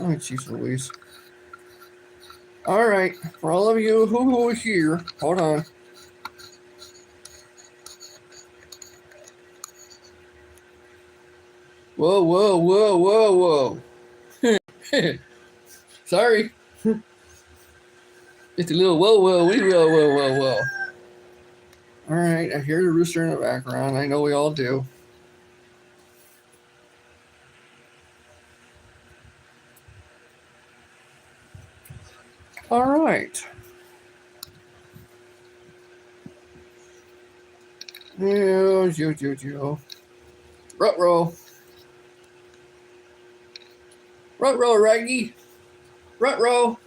Oh, jeez Louise. All right, for all of you who are here, hold on. Whoa, whoa, whoa, whoa, whoa. Sorry. Just a little whoa, whoa, whoa, whoa, whoa, whoa. All right, I hear the rooster in the background. I know we all do. All right. Yo. Rut-row. Rut-row, Raggy. Rut-row.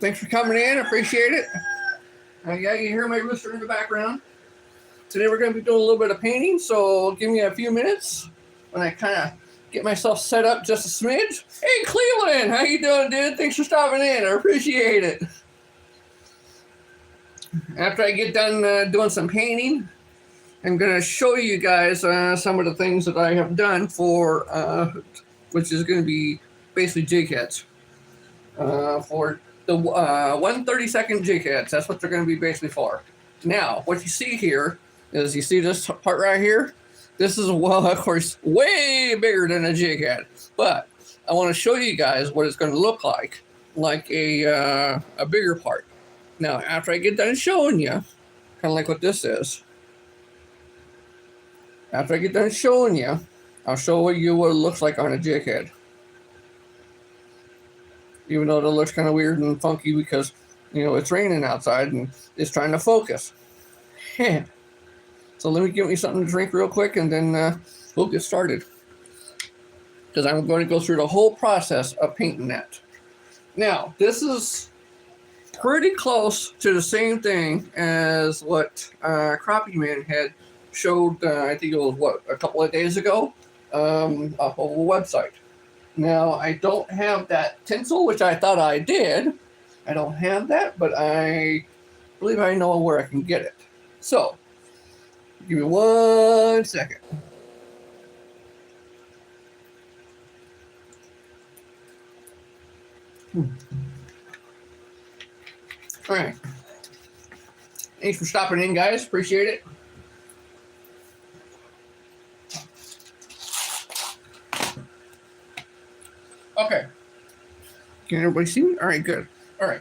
Thanks for coming in. Appreciate it. Yeah, you hear my rooster in the background. Today we're going to be doing a little bit of painting, so give me a few minutes when I kind of get myself set up just a smidge. Hey, Cleveland, how you doing, dude? Thanks for stopping in. I appreciate it. After I get done doing some painting, I'm going to show you guys some of the things that I have done for, which is going to be basically jig heads. For the 1/32 jig heads. That's what they're going to be basically for. Now, what you see here is you see this part right here. This is, well, of course, way bigger than a jig head. But I want to show you guys what it's going to look like a bigger part. Now, after I get done showing you, kind of like what this is. After I get done showing you, I'll show you what it looks like on a jig head. Even though it looks kind of weird and funky because, you know, it's raining outside and it's trying to focus. So let me get me something to drink real quick and then we'll get started. Because I'm going to go through the whole process of painting that. Now, this is pretty close to the same thing as what Crappie Man had showed, I think it was, what, a couple of days ago, off of a website. Now, I don't have that tinsel, which I thought I did. I don't have that, but I believe I know where I can get it. So, give me 1 second. All right. Thanks for stopping in, guys. Appreciate it. Okay. Can everybody see me? All right, good. All right.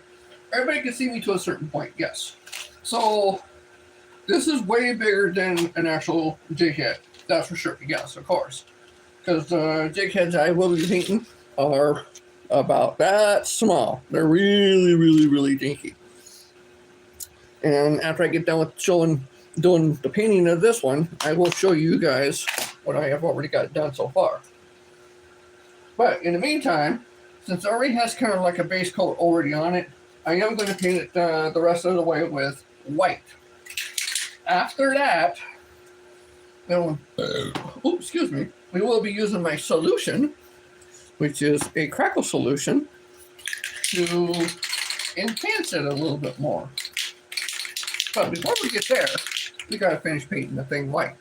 Everybody can see me to a certain point, yes. So, this is way bigger than an actual jig head. That's for sure. Yes, of course. Because the jig heads I will be painting are about that small. They're really, really, really dinky. And after I get done with doing the painting of this one, I will show you guys what I have already got done so far. But in the meantime, since it already has kind of like a base coat already on it, I am going to paint it the rest of the way with white. After that, excuse me, we will be using my solution, which is a crackle solution, to enhance it a little bit more. But before we get there, we got to finish painting the thing white.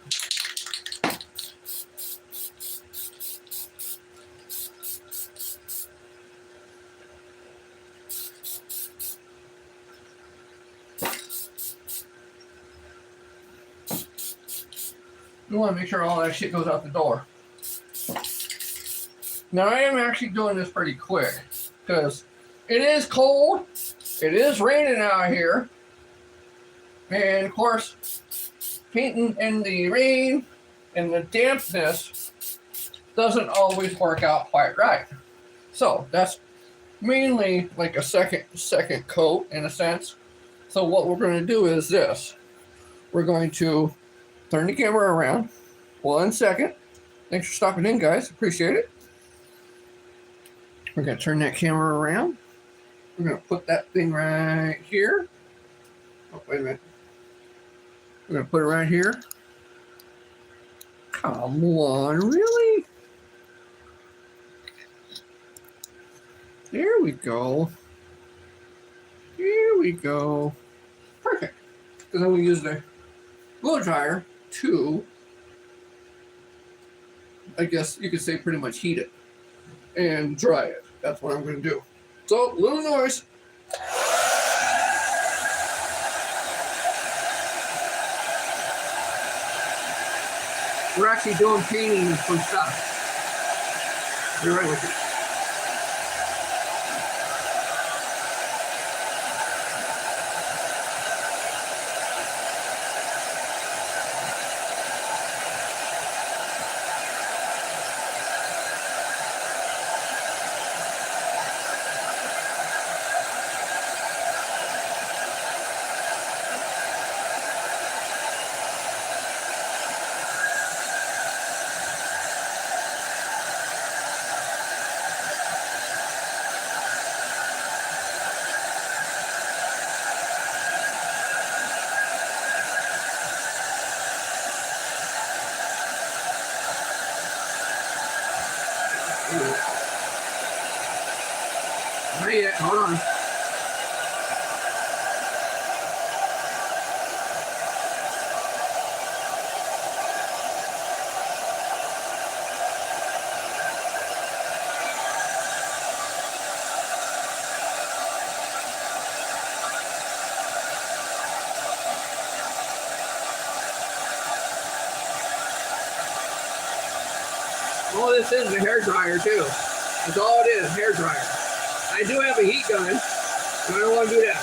We want to make sure all that shit goes out the door. Now, I am actually doing this pretty quick because it is cold, it is raining out here, and of course, painting in the rain and the dampness doesn't always work out quite right. So that's mainly like a second coat in a sense. So what we're going to do is this. We're going to turn the camera around. 1 second. Thanks for stopping in, guys. Appreciate it. We're going to turn that camera around. We're going to put that thing right here. Oh, wait a minute. We're going to put it right here. Come on, really? There we go. Here we go. Perfect. Because then we use the blow dryer to I guess you could say pretty much heat it and dry it. That's what I'm going to do. So, little noise. We're actually doing painting some stuff. Be right with you. Not yet, hold on. All this is a hair dryer too. That's all it is, hair dryer. I do have a heat gun, but I don't want to do that.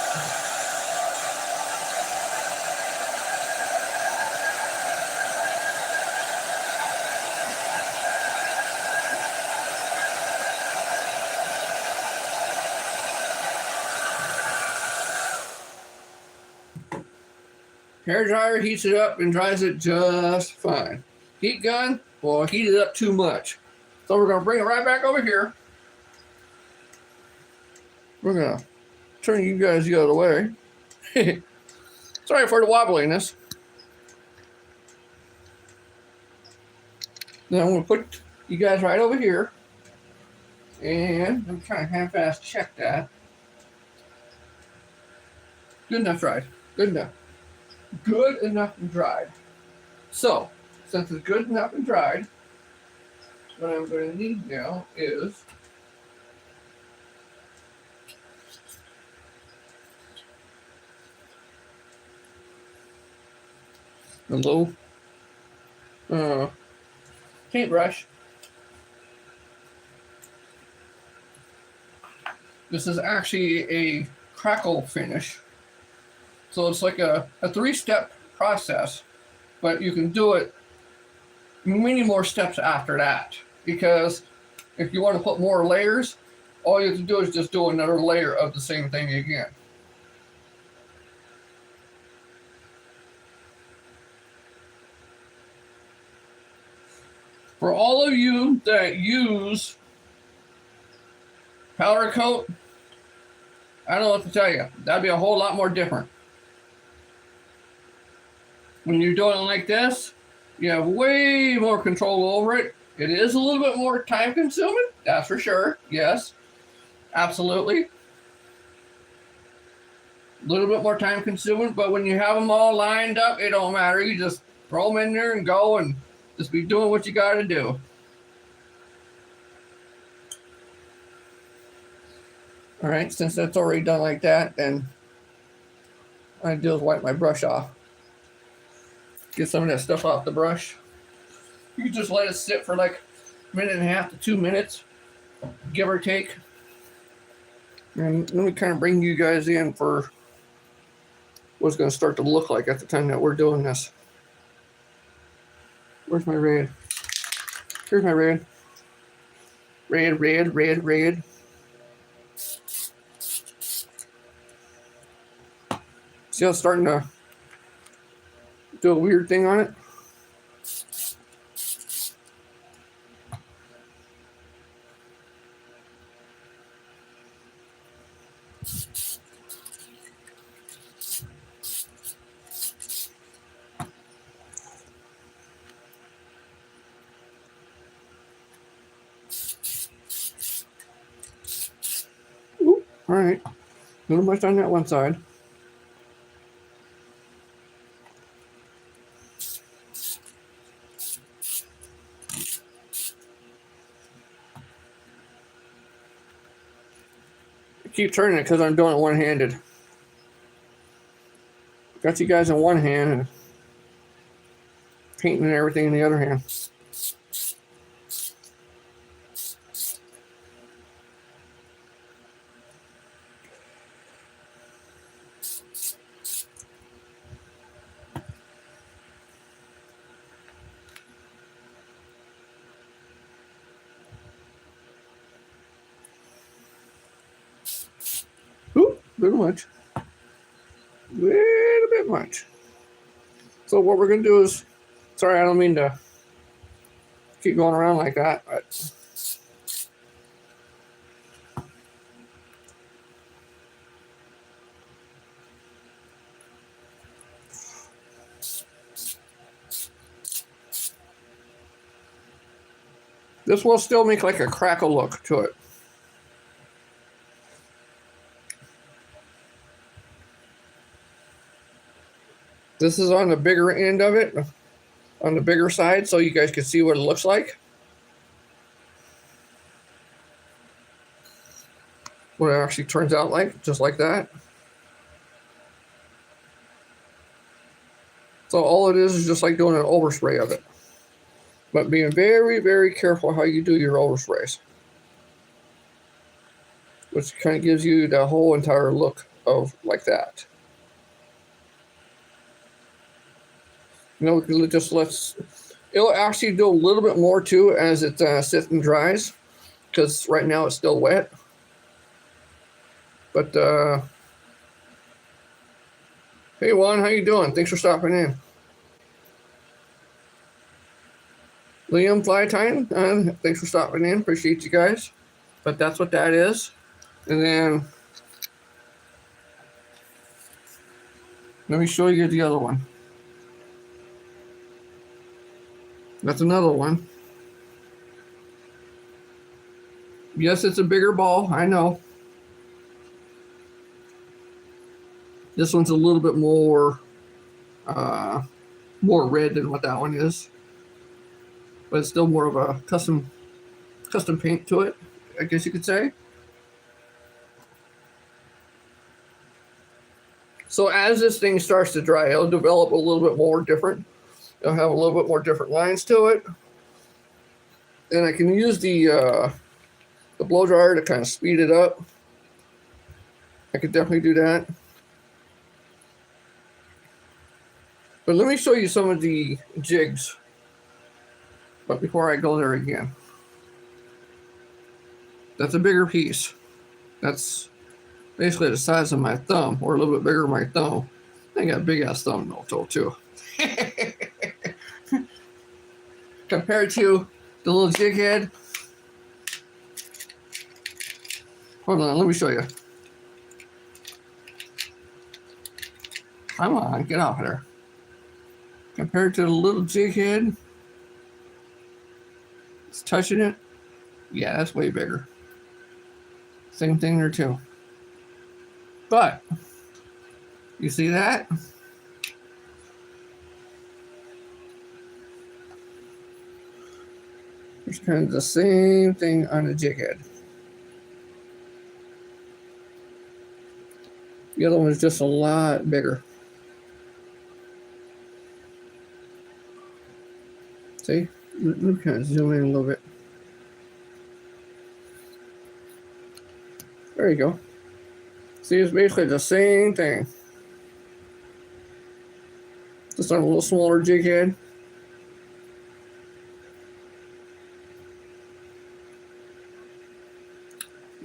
Hair dryer heats it up and dries it just fine. Heat gun will heat it up too much. So we're going to bring it right back over here. We're going to turn you guys the other way. Sorry for the wobbliness. Then I'm going to put you guys right over here. And I'm trying to half-ass check that. Good enough dried. Good enough. Good enough and dried. So, since it's good enough and dried, what I'm going to need now is a little paintbrush. This is actually a crackle finish. So it's like a 3-step process, but you can do it many more steps after that. Because if you want to put more layers, all you have to do is just do another layer of the same thing again. For all of you that use powder coat, I don't know what to tell you. That'd be a whole lot more different. When you're doing it like this, you have way more control over it. It is a little bit more time consuming, that's for sure. Yes, absolutely. A little bit more time consuming, but when you have them all lined up, it don't matter. You just throw them in there and go and just be doing what you got to do. All right, since that's already done like that, then all I do is wipe my brush off. Get some of that stuff off the brush. You can just let it sit for like 1.5 to 2 minutes, give or take. And let me kind of bring you guys in for what's going to start to look like at the time that we're doing this. Where's my red? Here's my red. Red, red, red, red. See how it's starting to do a weird thing on it? Ooh, all right. A little much on that one side. keep turning it because I'm doing it one-handed. Got you guys in one hand and painting and everything in the other hand. Ooh, a little much. Little bit much. So what we're gonna do is, sorry, I don't mean to keep going around like that, but this will still make like a crackle look to it. This is on the bigger end of it, on the bigger side, so you guys can see what it looks like. What it actually turns out like, just like that. So all it is just like doing an overspray of it. But being very, very careful how you do your oversprays. Which kind of gives you the whole entire look of like that. You know, it just lets, it'll actually do a little bit more too as it sits and dries, because right now it's still wet. But hey Juan, how you doing? Thanks for stopping in. Liam Flytime, thanks for stopping in. Appreciate you guys. But that's what that is. And then let me show you the other one. That's another one. Yes, it's a bigger ball, I know. This one's a little bit more red than what that one is. But it's still more of a custom paint to it, I guess you could say. So as this thing starts to dry, it'll develop a little bit more different. It'll have a little bit more different lines to it. And I can use the blow dryer to kind of speed it up. I could definitely do that. But let me show you some of the jigs. But before I go there again. That's a bigger piece. That's basically the size of my thumb, or a little bit bigger than my thumb. I got a big ass thumbnail too. Compared to the little jig head. Hold on, let me show you. Come on, get off there. Compared to the little jig head, it's touching it. Yeah, that's way bigger. Same thing there too. But you see that? It's kind of the same thing on the jig head. The other one is just a lot bigger. See? Let me kind of zoom in a little bit. There you go. See, it's basically the same thing. Just on a little smaller jig head.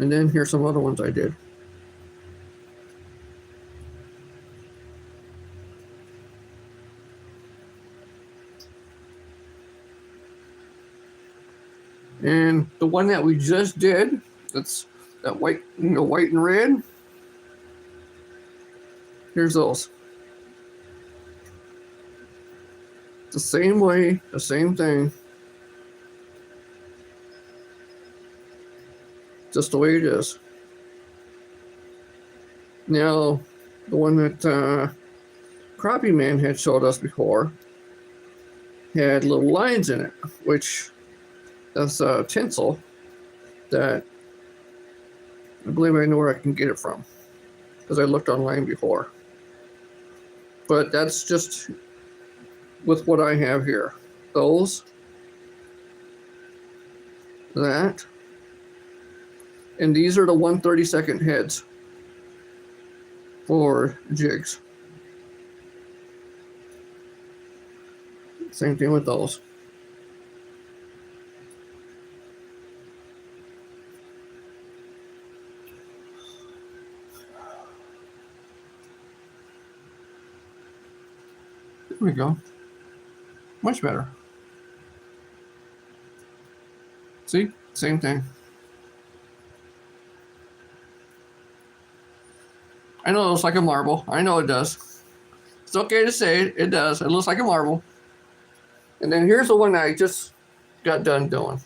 And then here's some other ones I did. And the one that we just did, that's that white, white and red. Here's those. The same way, the same thing. Just the way it is. Now, the one that Crappie Man had showed us before had little lines in it, which that's tinsel that I believe I know where I can get it from because I looked online before. But that's just with what I have here. Those, that, and these are the 1/32 heads for jigs. Same thing with those. There we go. Much better. See? Same thing. I know it looks like a marble. I know it does. It's okay to say it. It does. It looks like a marble. And then here's the one I just got done doing.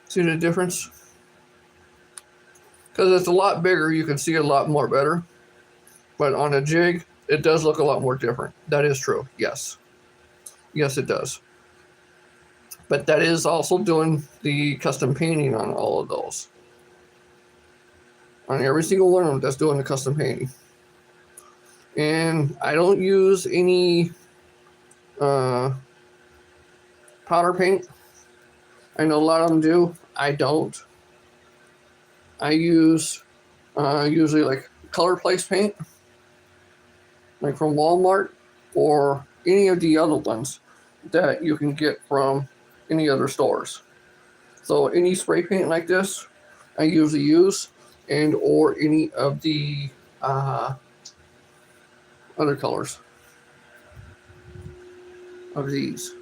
See the difference? Because it's a lot bigger, you can see it a lot more better. But on a jig, it does look a lot more different. That is true, yes. Yes, it does. But that is also doing the custom painting on all of those. On every single one of them, that's doing the custom painting. And I don't use any powder paint. I know a lot of them do. I don't. I use usually like color place paint, like from Walmart or any of the other ones that you can get from any other stores. So any spray paint like this, I usually use, and or any of the other colors of these.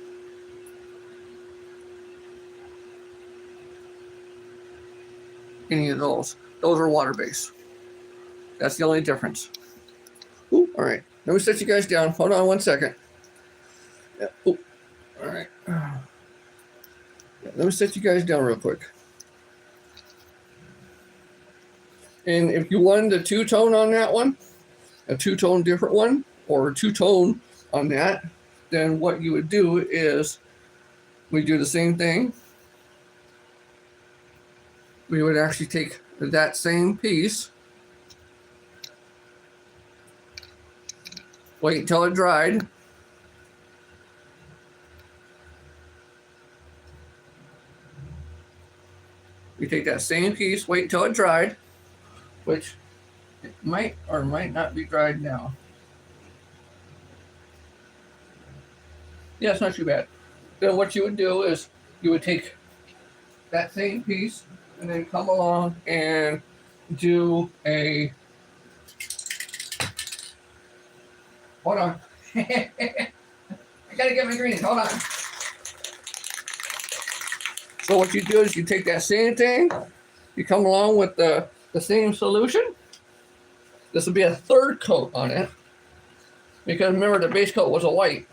Any of those. Those are water-based. That's the only difference. Ooh, all right. Let me set you guys down. Hold on one second. Yeah. Ooh, all right. Yeah, let me set you guys down real quick. And if you wanted a two-tone on that one, a two-tone different one, or a two-tone on that, then what you would do is we do the same thing. We would actually take that same piece, wait until it dried. You take that same piece, wait until it dried, which it might or might not be dried now. Yeah, it's not too bad. Then what you would do is you would take that same piece and then come along and do a, hold on. I gotta get my greens, hold on. So what you do is you take that same thing, you come along with the same solution. This will be a third coat on it, because remember the base coat was a white.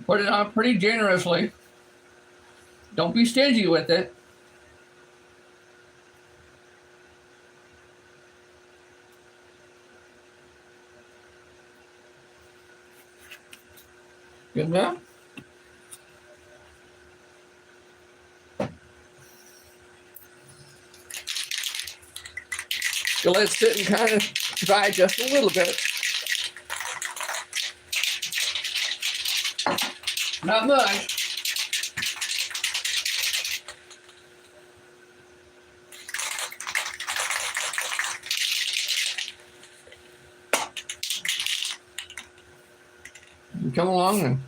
Put it on pretty generously. Don't be stingy with it. Good enough? So let it sit and kind of dry just a little bit. Not much. You come along and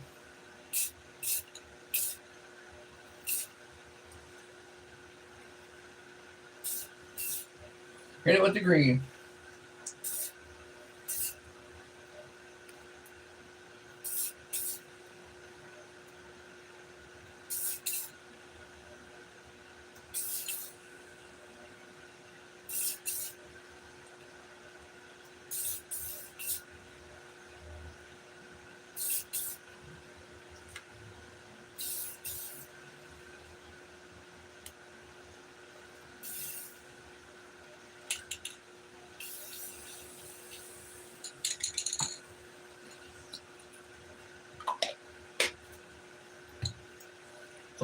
hit it with the green.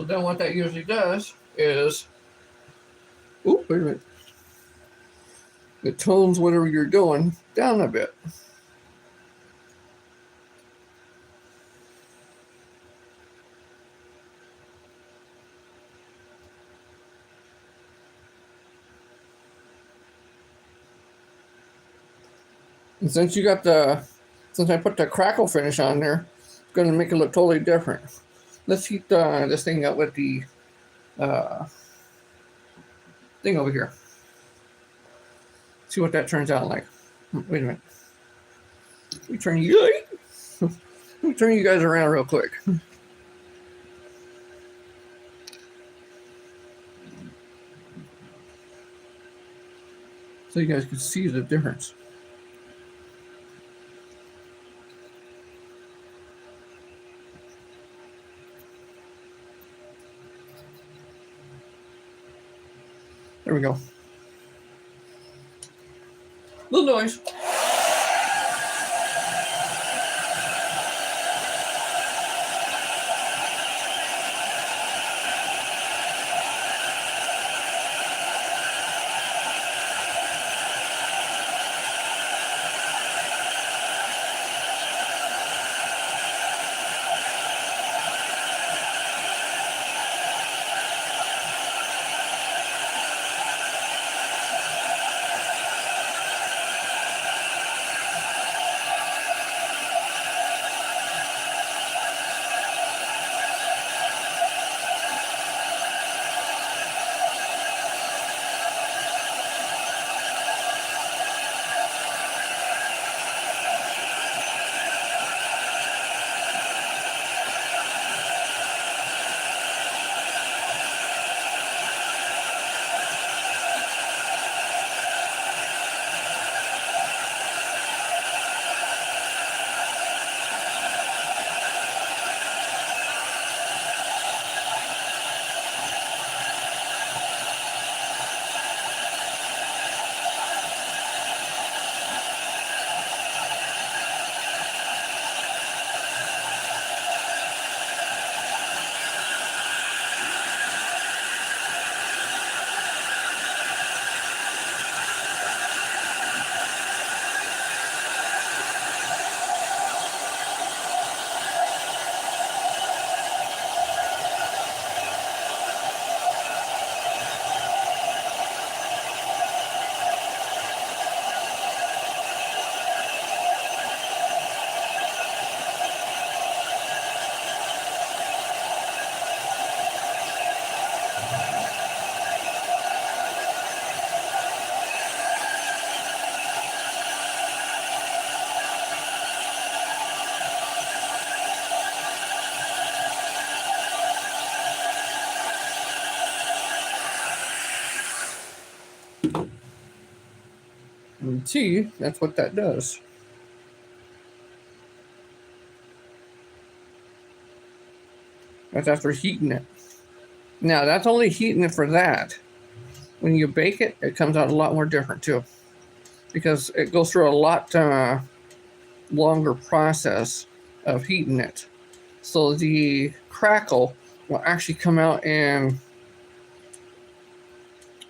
So then what that usually does is, oop, wait a minute. It tones whatever you're doing down a bit. And since I put the crackle finish on there, it's going to make it look totally different. Let's heat this thing up with the thing over here. See what that turns out like. Wait a minute. Let me turn you guys around real quick. So you guys can see the difference. There we go. Little noise. And see, that's what that does. That's after heating it. Now, that's only heating it for that. When you bake it, it comes out a lot more different too, because it goes through a lot longer process of heating it. So the crackle will actually come out, and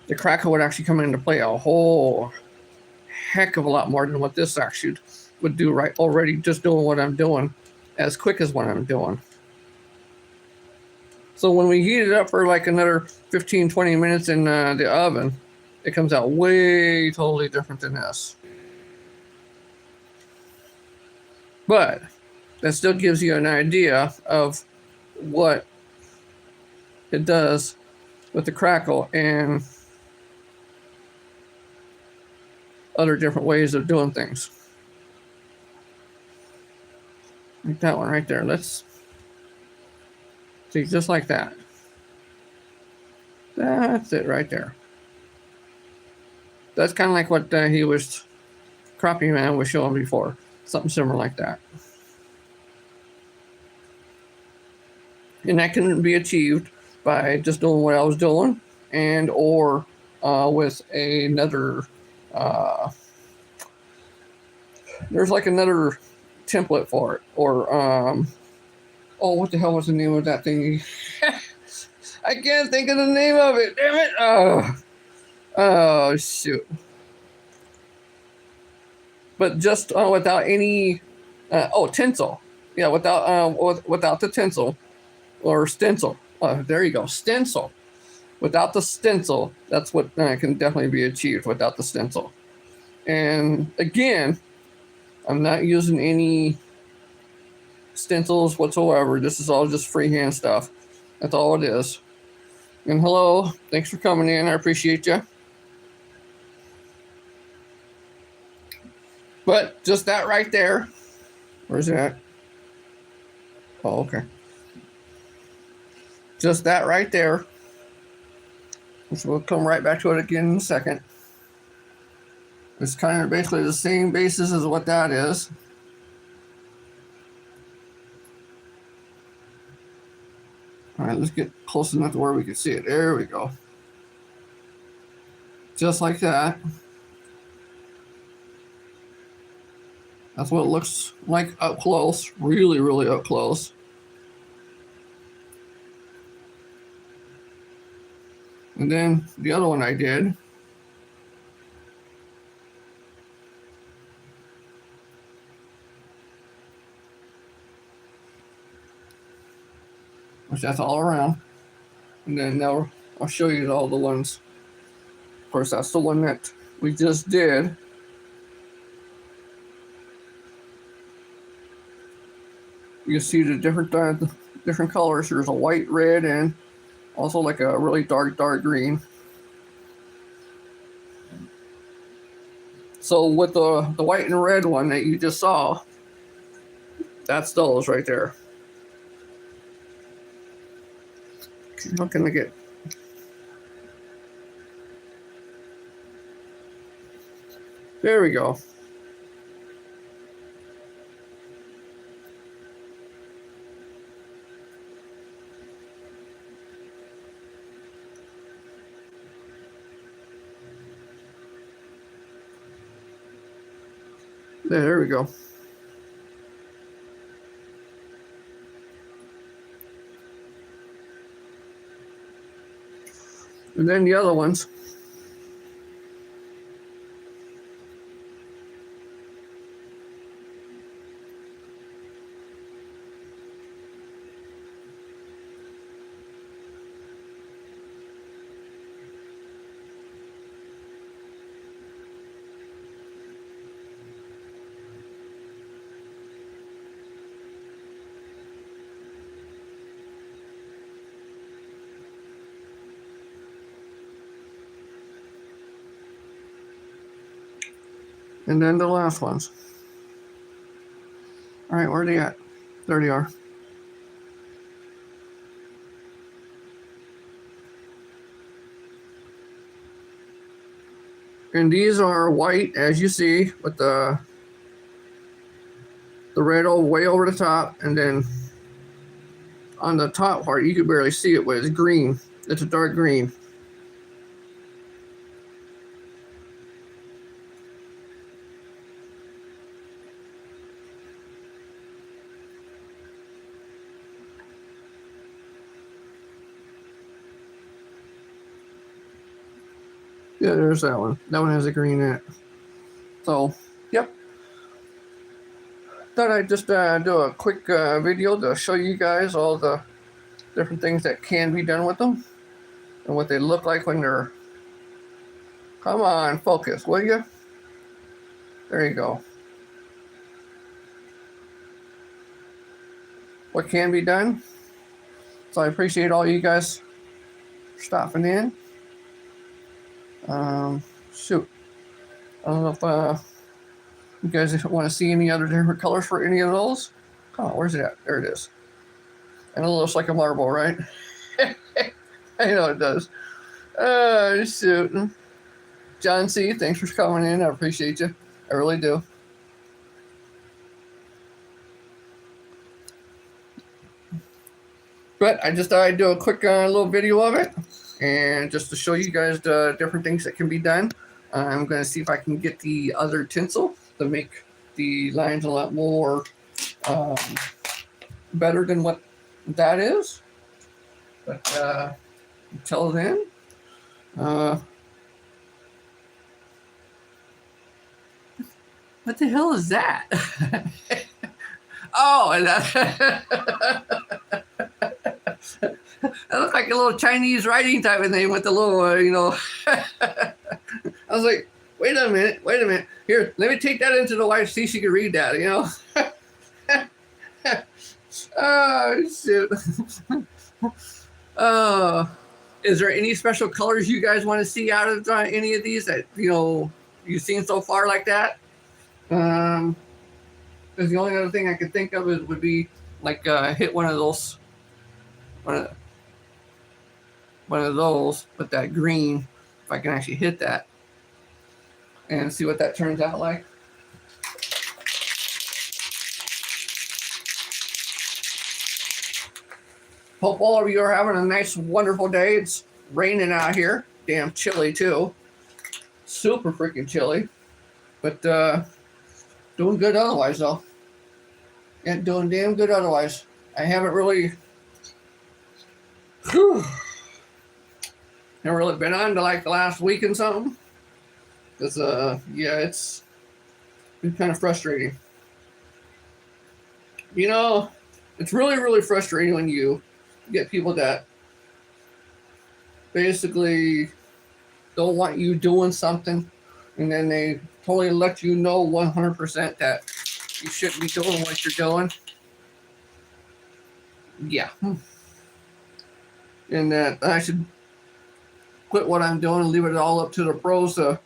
the crackle would actually come into play a whole heck of a lot more than what this actually would do right already, just doing what I'm doing as quick as what I'm doing. So when we heat it up for like another 15-20 minutes in the oven, it comes out way totally different than this. But that still gives you an idea of what it does with the crackle and other different ways of doing things. Like that one right there. Let's see, just like that. That's it right there. That's kind of like what he was, Crappie Man was showing before. Something similar like that. And that can be achieved by just doing what I was doing, and or with another, there's like another template for it, or oh, what the hell was the name of that thing? I can't think of the name of it. Damn it. Oh, shoot. But just without any, tinsel. Yeah, without the tinsel or stencil. There you go, stencil. Without the stencil, that's what can definitely be achieved without the stencil. And again, I'm not using any stencils whatsoever. This is all just freehand stuff. That's all it is. And hello, thanks for coming in. I appreciate you. But just that right there. Where's it at? Oh, okay. Just that right there. So we'll come right back to it again in a second. It's kind of basically the same basis as what that is. All right, let's get close enough to where we can see it. There we go. Just like that. That's what it looks like up close. Really, really up close. And then the other one I did. Which that's all around. And then now I'll show you all the ones. Of course, that's the one that we just did. You see the different colors. There's a white, red, and also like a really dark green. So with the white and red one that you just saw, that's those right there. How can I get? There we go. There we go. And then the other ones. And then the last ones. All right, where are they at? There they are. And these are white, as you see, with the red all way over the top, and then on the top part, you can barely see it, but it's green. It's a dark green. Yeah, there's that one. That one has a green in it. So, yep. Thought I'd just do a quick video to show you guys all the different things that can be done with them and what they look like when they're... Come on, focus, will you? There you go. What can be done. So I appreciate all you guys stopping in. Shoot. I don't know if you guys want to see any other different colors for any of those. Oh, where's it at? There it is. And it looks like a marble, right? I know it does. Shoot. John C., thanks for coming in. I appreciate you. I really do. But I just thought I'd do a quick little video of it. And just to show you guys the different things that can be done. I'm going to see if I can get the other tinsel to make the lines a lot more better than what that is. But Until then, what the hell is that? Oh, and that, that looked like a little Chinese writing type of thing with the little, I was like, wait a minute. Here, let me take that into the wife, see if she can read that, Oh, shit. Is there any special colors you guys want to see out of any of these that, you've seen so far like that? Because the only other thing I could think of would be like hit one of those, one of, one of those with that green, if I can actually hit that and see what that turns out like. Hope all of you are having a nice, wonderful day. It's raining out here. Damn chilly, too. Super freaking chilly. But doing good otherwise, though. Yeah, doing damn good otherwise. I haven't really... Never really been on to like the last week and something. Because, yeah, it's been kind of frustrating. It's really, really frustrating when you get people that basically don't want you doing something, and then they totally let you know 100% that you shouldn't be doing what you're doing. Yeah. And that I should quit what I'm doing and leave it all up to the pros, the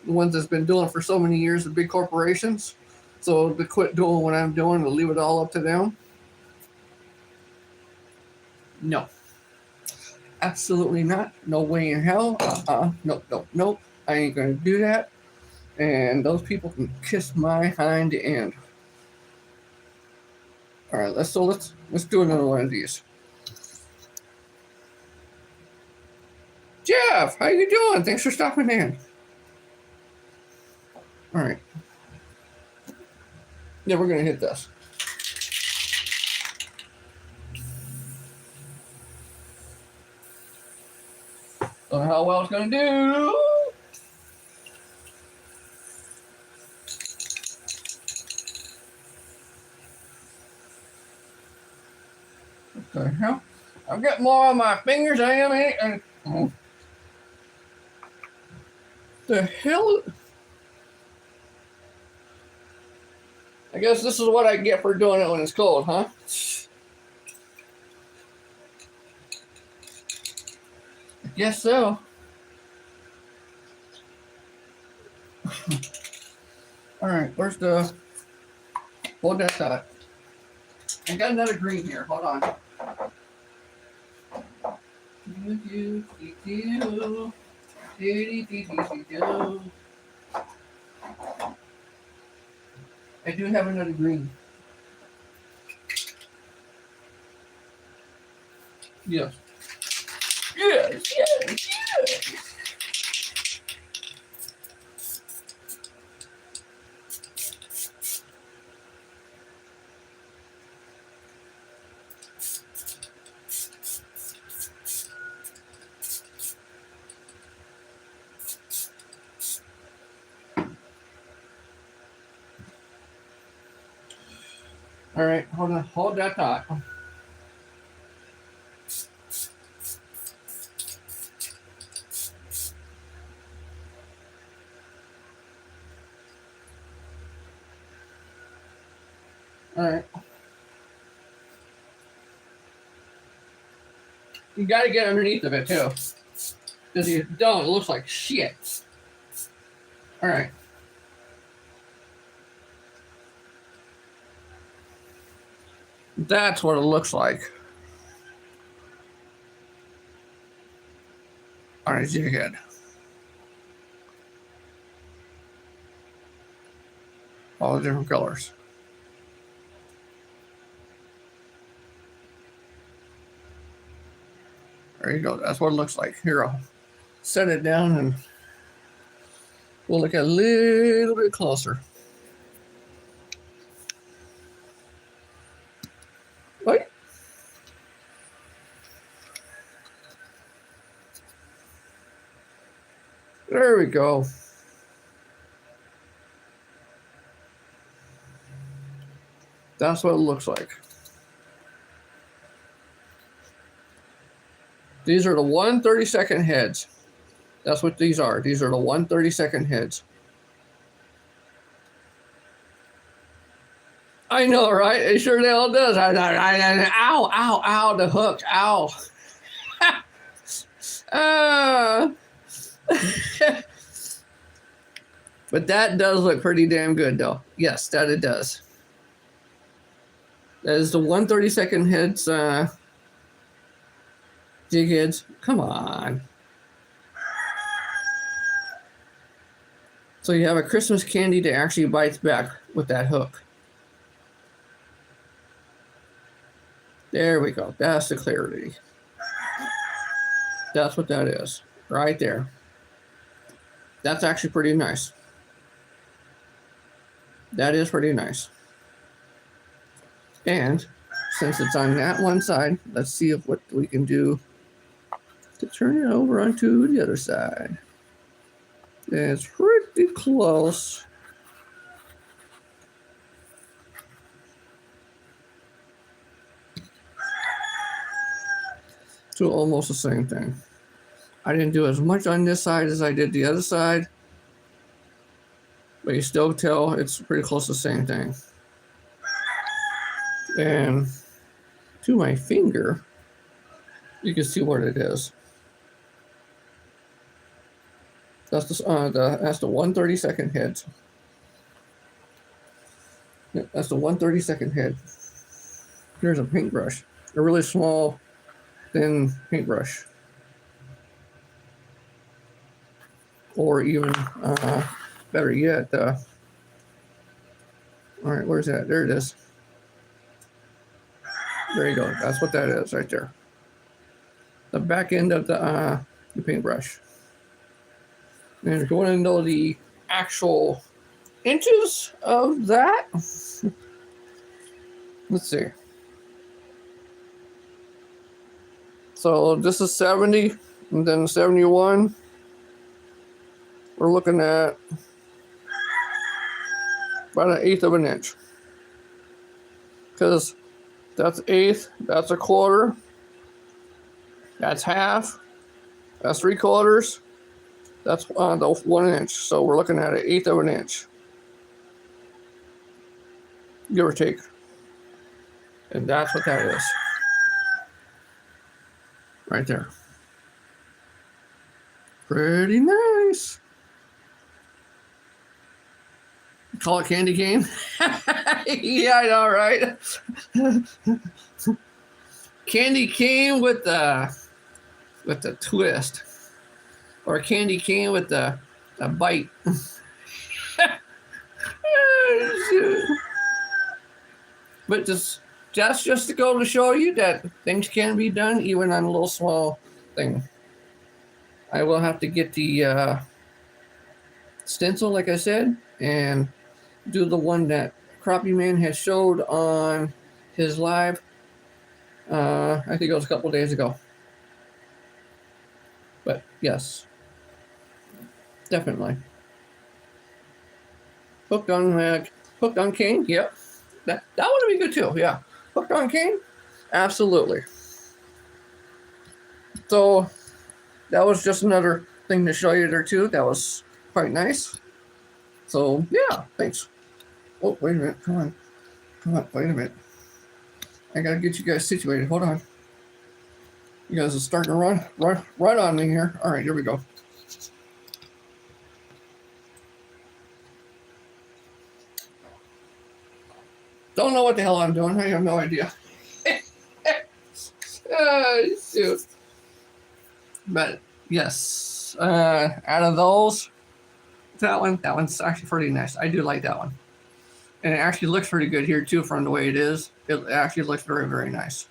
ones that's been doing it for so many years, the big corporations. So to quit doing what I'm doing and leave it all up to them? No. Absolutely not. No way in hell. Nope. I ain't gonna do that. And those people can kiss my hind end. All right, let's do another one of these. Jeff, how you doing? Thanks for stopping in. All right. Yeah, we're gonna hit this. Don't know how well it's gonna do. What the hell? I'm getting more on my fingers than I am anything. Oh. The hell? I guess this is what I get for doing it when it's cold, huh? I guess so. All right, where's the... Hold that thought. I got another green here. Hold on. I do have another green. Yes. Yes. All right, hold on. Hold that thought. All right. You got to get underneath of it, too. Because if you don't, it looks like shit. All right. That's what it looks like. All right, your head. All the different colors. There you go. That's what it looks like. Here, I'll set it down and we'll look a little bit closer. Wait. There we go. That's what it looks like. These are the 1/32 heads. That's what these are. These are the 1/32 heads. I know, right? It sure the hell does. Ow, ow, ow, the hook, ow. But that does look pretty damn good, though. Yes, that it does. That is the 1/32 heads, jig heads. Come on. So you have a Christmas candy that actually bites back with that hook. There we go. That's the clarity. That's what that is. Right there. That's actually pretty nice. That is pretty nice. And since it's on that one side, let's see if what we can do to turn it over onto the other side. It's pretty close. To almost the same thing. I didn't do as much on this side as I did the other side, but you still tell it's pretty close to the same thing. And to my finger, you can see what it is. That's the 1/32 head. Yeah, that's the 1/32 head. Here's a paintbrush, a really small, thin paintbrush, or even better yet. All right, where's that? There it is. There you go. That's what that is right there. The back end of the paintbrush. And if you want to know the actual inches of that, let's see. So this is 70, and then 71. We're looking at about 1/8 of an inch. Because that's 1/8, that's 1/4, that's 1/2, that's 3/4, that's the 1 inch. So we're looking at 1/8 of an inch, give or take. And that's what that is. Right there. Pretty nice. Call it candy cane? Yeah, I know, right? Candy cane with the twist, or candy cane with the bite. But that's just to go to show you that things can be done even on a little small thing. I will have to get the stencil, like I said, and do the one that Crappie Man has showed on his live. I think it was a couple days ago. But yes, definitely. Hooked on cane. Yep, that would be good too. Yeah, hooked on cane. Absolutely. So that was just another thing to show you there too. That was quite nice. So yeah, thanks. Oh, wait a minute. Come on. Wait a minute. I gotta get you guys situated. Hold on. You guys are starting to run on me here. All right, here we go. Don't know what the hell I'm doing. I have no idea. Shoot. But yes, out of those, that one's actually pretty nice. I do like that one. And it actually looks pretty good here too from the way it is. It actually looks very, very nice.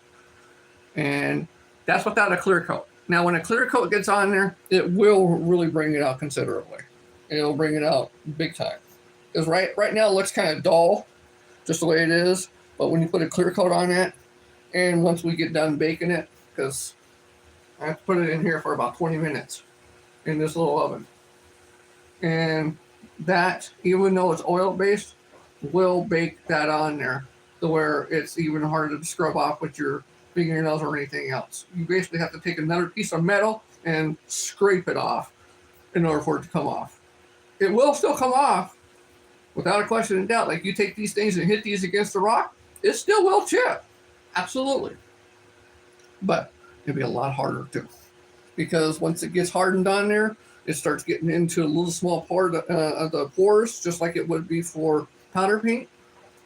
And that's without a clear coat. Now, when a clear coat gets on there, it will really bring it out considerably. It'll bring it out big time. Because right now it looks kind of dull, just the way it is. But when you put a clear coat on it, and once we get done baking it, because I have to put it in here for about 20 minutes in this little oven. And that, even though it's oil based, will bake that on there to where it's even harder to scrub off with your fingernails or anything else. You basically have to take another piece of metal and scrape it off in order for it to come off. It will still come off without a question and doubt. Like you take these things and hit these against the rock, it still will chip. Absolutely. But it'll be a lot harder too. Because once it gets hardened on there, it starts getting into a little small part of the pores, just like it would be for powder paint.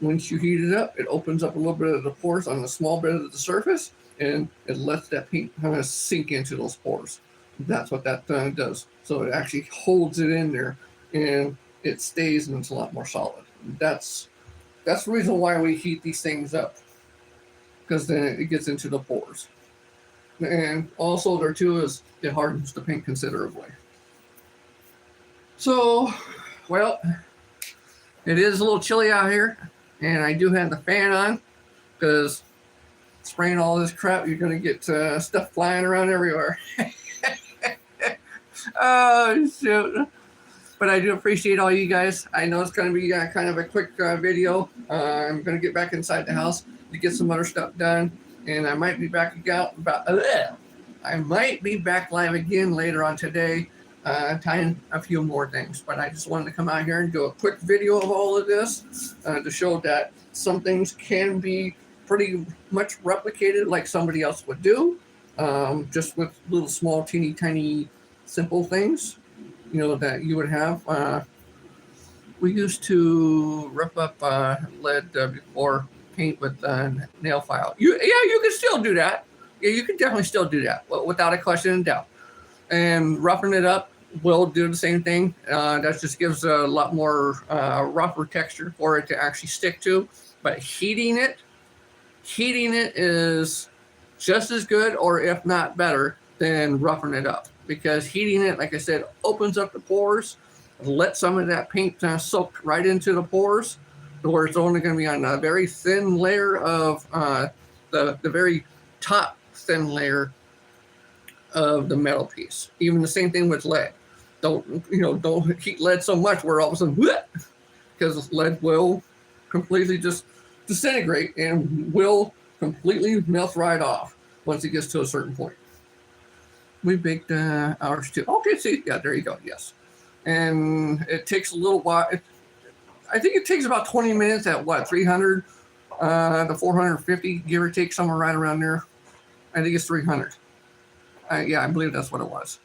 Once you heat it up, it opens up a little bit of the pores on the small bit of the surface, and it lets that paint kind of sink into those pores. That's what that does. So it actually holds it in there, and it stays, and it's a lot more solid. That's the reason why we heat these things up, because then it gets into the pores. And also there too is it hardens the paint considerably. So, well, it is a little chilly out here, and I do have the fan on because spraying all this crap, you're going to get stuff flying around everywhere. Oh, shoot. But I do appreciate all you guys. I know it's going to be kind of a quick video. I'm going to get back inside the house to get some other stuff done, and I might be back I might be back live again later on today, tying a few more things. But I just wanted to come out here and do a quick video of all of this to show that some things can be pretty much replicated like somebody else would do, just with little small, teeny, tiny, simple things, you know, that you would have. We used to rip up lead before paint with nail file. You can still do that. Yeah, you can definitely still do that without a question and doubt. And roughing it up will do the same thing. That just gives a lot more rougher texture for it to actually stick to. But heating it is just as good, or if not better, than roughing it up. Because heating it, like I said, opens up the pores, let some of that paint soak right into the pores, where it's only going to be on a very thin layer of the very top thin layer of the metal piece. Even the same thing with lead. Don't heat lead so much where all of a sudden, because lead will completely just disintegrate and will completely melt right off once it gets to a certain point. We baked ours too. Okay, see, yeah, there you go. Yes, and it takes a little while. I think it takes about 20 minutes at 300 to 450, give or take, somewhere right around there. I think it's 300. Yeah, I believe that's what it was.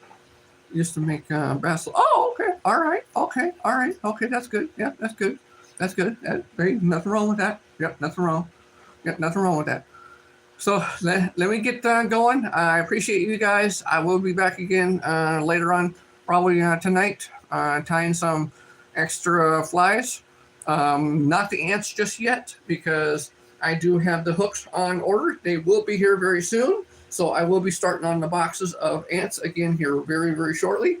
Used to make brass. Oh, okay. All right. Okay. All right. Okay, that's good. Yeah, that's good. That's good. Nothing wrong with that. Yep, nothing wrong. Yep, nothing wrong with that. So let me get going. I appreciate you guys. I will be back again later on, probably tonight, tying some extra flies. Not the ants just yet, because I do have the hooks on order. They will be here very soon. So I will be starting on the boxes of ants again here very, very shortly,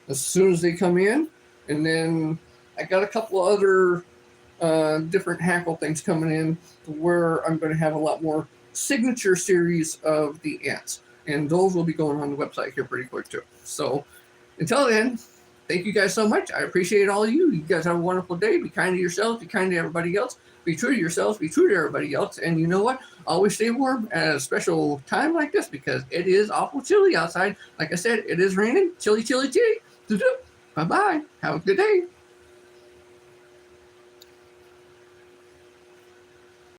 as soon as they come in. And then I got a couple other different hackle things coming in where I'm going to have a lot more signature series of the ants. And those will be going on the website here pretty quick too. So until then, thank you guys so much. I appreciate all of you. You guys have a wonderful day. Be kind to yourselves. Be kind to everybody else. Be true to yourselves. Be true to everybody else. And you know what? Always stay warm at a special time like this, because it is awful chilly outside. Like I said, it is raining. Chilly, chilly, chilly. Bye-bye. Have a good day.